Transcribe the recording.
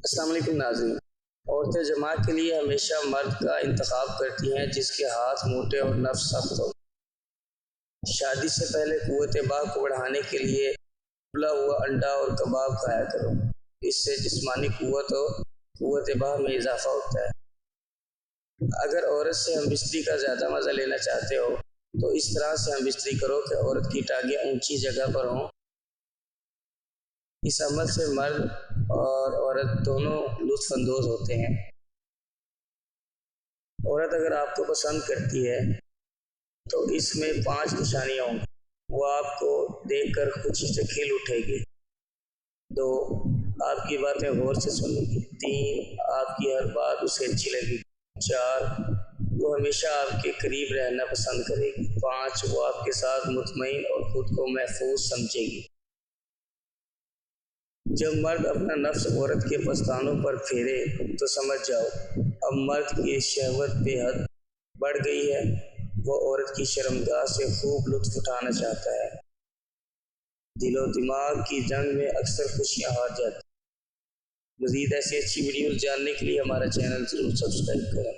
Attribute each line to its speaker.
Speaker 1: السلام علیکم ناظرین۔ عورتیں جماع کے لیے ہمیشہ مرد کا انتخاب کرتی ہیں جس کے ہاتھ موٹے اور نفس سخت ہو۔ شادی سے پہلے قوت باہ کو بڑھانے کے لیے ابلا ہوا انڈا اور کباب کھایا کرو۔ اس سے جسمانی قوت باہ میں اضافہ ہوتا ہے۔ اگر عورت سے ہم بستری کا زیادہ مزہ لینا چاہتے ہو تو اس طرح سے ہم بستری کرو کہ عورت کی ٹانگیں اونچی جگہ پر ہوں۔ اس عمل سے مرد اور عورت دونوں لطف اندوز ہوتے ہیں۔ عورت اگر آپ کو پسند کرتی ہے تو اس میں 5 نشانیاں ہوں گی۔ وہ آپ کو دیکھ کر خوشی سے کھل اٹھے گی۔ 2. آپ کی باتیں غور سے سنے گی۔ 3. آپ کی ہر بات اسے اچھی لگے گی۔ 4. وہ ہمیشہ آپ کے قریب رہنا پسند کرے گی۔ 5. وہ آپ کے ساتھ مطمئن اور خود کو محفوظ سمجھے گی۔ جب مرد اپنا نفس عورت کے پستانوں پر پھیرے تو سمجھ جاؤ اب مرد کی شہوت بے حد بڑھ گئی ہے۔ وہ عورت کی شرمگاہ سے خوب لطف اٹھانا چاہتا ہے۔ دل و دماغ کی جنگ میں اکثر خوشیاں ہار جاتی ہیں۔ مزید ایسی اچھی ویڈیوز جاننے کے لیے ہمارا چینل ضرور سبسکرائب کریں۔